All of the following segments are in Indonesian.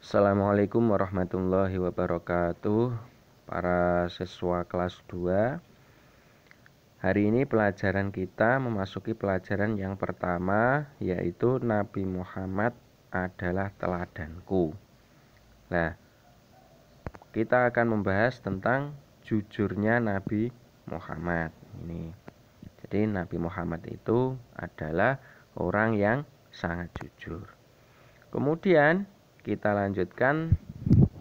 Assalamualaikum warahmatullahi wabarakatuh. Para siswa kelas 2, hari ini pelajaran kita memasuki pelajaran yang pertama, yaitu Nabi Muhammad adalah teladanku. Nah, kita akan membahas tentang jujurnya Nabi Muhammad ini. Jadi Nabi Muhammad itu adalah orang yang sangat jujur. Kemudian kita lanjutkan,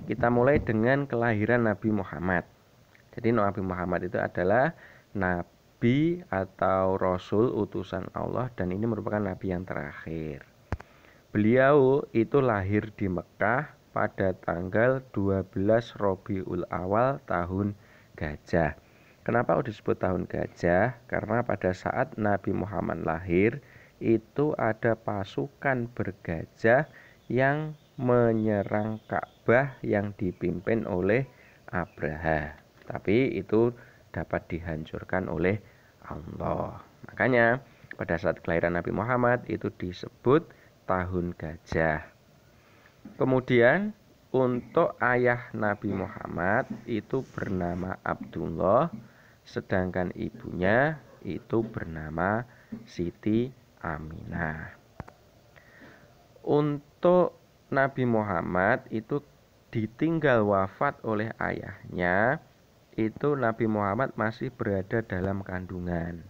kita mulai dengan kelahiran Nabi Muhammad. Jadi Nabi Muhammad itu adalah Nabi atau Rasul utusan Allah, dan ini merupakan Nabi yang terakhir. Beliau itu lahir di Mekah pada tanggal 12 Rabiul Awal tahun Gajah. Kenapa disebut tahun Gajah? Karena pada saat Nabi Muhammad lahir itu ada pasukan bergajah yang menyerang Ka'bah yang dipimpin oleh Abraha. Tapi itu dapat dihancurkan oleh Allah. Makanya pada saat kelahiran Nabi Muhammad itu disebut tahun Gajah. Kemudian untuk ayah Nabi Muhammad itu bernama Abdullah, sedangkan ibunya itu bernama Siti Aminah. Untuk Nabi Muhammad itu ditinggal wafat oleh ayahnya, itu Nabi Muhammad masih berada dalam kandungan.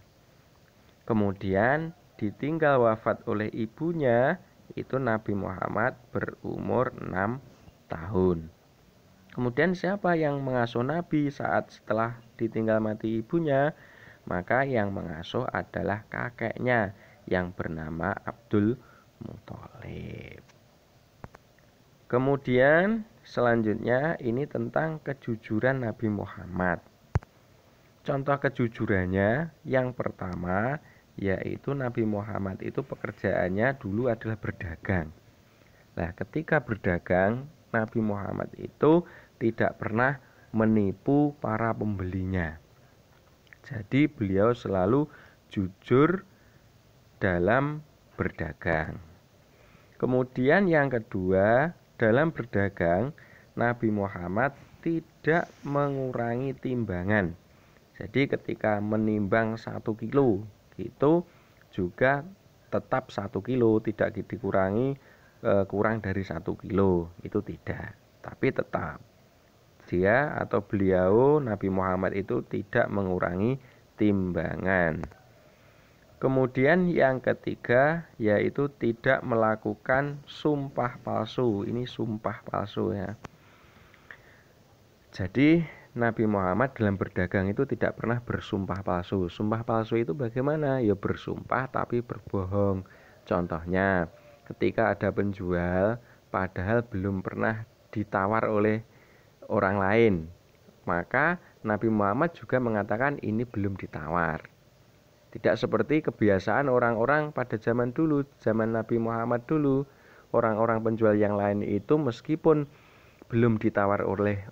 Kemudian ditinggal wafat oleh ibunya, itu Nabi Muhammad berumur 6 tahun. Kemudian siapa yang mengasuh Nabi saat setelah ditinggal mati ibunya? Maka yang mengasuh adalah kakeknya yang bernama Abdul Muthalib. Kemudian selanjutnya ini tentang kejujuran Nabi Muhammad. Contoh kejujurannya yang pertama, yaitu Nabi Muhammad itu pekerjaannya dulu adalah berdagang. Nah, ketika berdagang, Nabi Muhammad itu tidak pernah menipu para pembelinya. Jadi beliau selalu jujur dalam berdagang. Kemudian yang kedua, dalam berdagang Nabi Muhammad tidak mengurangi timbangan. Jadi ketika menimbang 1 kilo itu juga tetap 1 kilo, tidak dikurangi kurang dari 1 kilo, itu tidak. Tapi tetap dia atau beliau Nabi Muhammad itu tidak mengurangi timbangan. Kemudian yang ketiga yaitu tidak melakukan sumpah palsu. Ini sumpah palsu ya. Jadi Nabi Muhammad dalam berdagang itu tidak pernah bersumpah palsu. Sumpah palsu itu bagaimana? Ya bersumpah tapi berbohong. Contohnya ketika ada penjual padahal belum pernah ditawar oleh orang lain, maka Nabi Muhammad juga mengatakan ini belum ditawar. Tidak seperti kebiasaan orang-orang pada zaman dulu, zaman Nabi Muhammad dulu. Orang-orang penjual yang lain itu meskipun belum ditawar oleh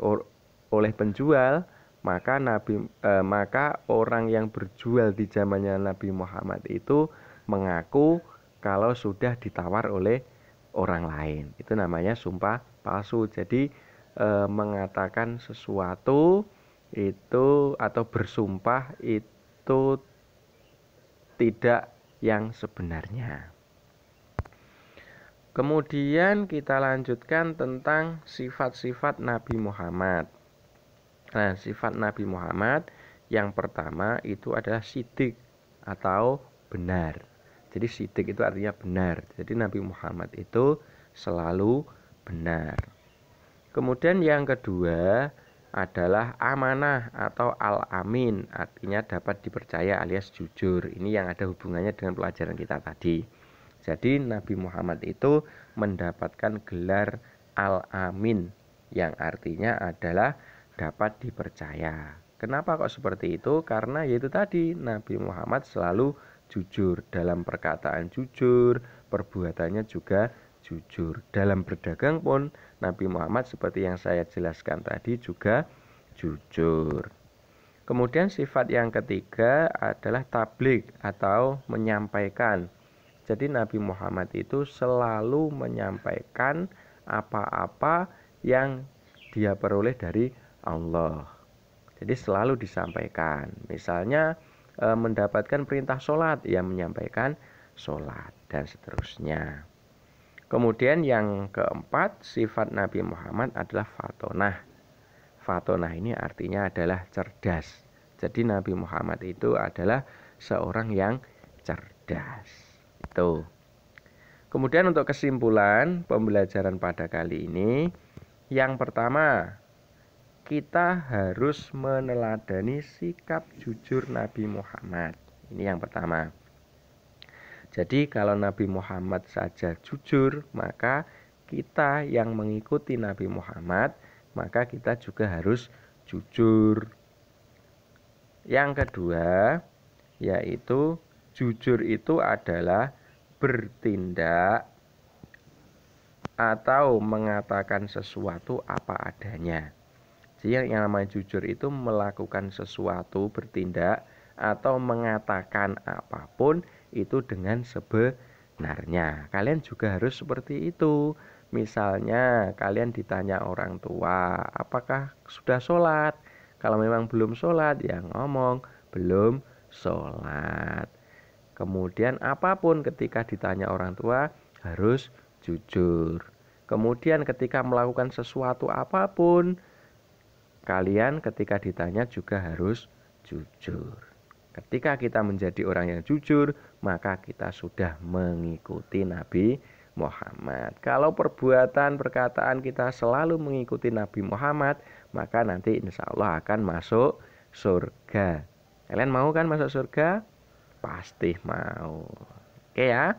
penjual, maka orang yang berjual di zamannya Nabi Muhammad itu mengaku kalau sudah ditawar oleh orang lain. Itu namanya sumpah palsu. Jadi mengatakan sesuatu itu atau bersumpah itu tidak yang sebenarnya. Kemudian kita lanjutkan tentang sifat-sifat Nabi Muhammad. Nah, sifat Nabi Muhammad yang pertama itu adalah sidik atau benar. Jadi sidik itu artinya benar. Jadi Nabi Muhammad itu selalu benar. Kemudian yang kedua adalah amanah atau al-amin, artinya dapat dipercaya alias jujur. Ini yang ada hubungannya dengan pelajaran kita tadi. Jadi Nabi Muhammad itu mendapatkan gelar al-amin yang artinya adalah dapat dipercaya. Kenapa kok seperti itu? Karena yaitu tadi Nabi Muhammad selalu jujur, dalam perkataan jujur, perbuatannya juga jujur. Dalam berdagang pun Nabi Muhammad seperti yang saya jelaskan tadi juga jujur. Kemudian sifat yang ketiga adalah tabligh atau menyampaikan. Jadi Nabi Muhammad itu selalu menyampaikan apa-apa yang dia peroleh dari Allah. Jadi selalu disampaikan. Misalnya mendapatkan perintah sholat, ya menyampaikan sholat dan seterusnya. Kemudian yang keempat, sifat Nabi Muhammad adalah fatonah. Fatonah ini artinya adalah cerdas. Jadi Nabi Muhammad itu adalah seorang yang cerdas. Itu. Kemudian untuk kesimpulan pembelajaran pada kali ini, yang pertama, kita harus meneladani sikap jujur Nabi Muhammad. Ini yang pertama. Jadi kalau Nabi Muhammad saja jujur, maka kita yang mengikuti Nabi Muhammad, maka kita juga harus jujur. Yang kedua, yaitu jujur itu adalah bertindak atau mengatakan sesuatu apa adanya. Jadi yang namanya jujur itu melakukan sesuatu, bertindak atau mengatakan apapun itu dengan sebenarnya. Kalian juga harus seperti itu. Misalnya kalian ditanya orang tua, apakah sudah sholat? Kalau memang belum sholat, ya ngomong belum sholat. Kemudian apapun ketika ditanya orang tua harus jujur. Kemudian ketika melakukan sesuatu apapun, kalian ketika ditanya juga harus jujur. Ketika kita menjadi orang yang jujur, maka kita sudah mengikuti Nabi Muhammad. Kalau perbuatan, perkataan kita selalu mengikuti Nabi Muhammad, maka nanti insya Allah akan masuk surga. Kalian mau kan masuk surga? Pasti mau. Oke ya.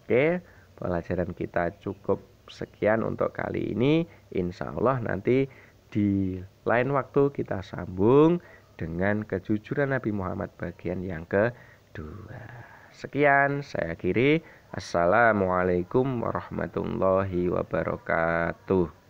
Oke, pelajaran kita cukup sekian untuk kali ini. Insya Allah nanti di lain waktu kita sambung dengan kejujuran Nabi Muhammad bagian yang kedua. Sekian saya akhiri. Assalamualaikum warahmatullahi wabarakatuh.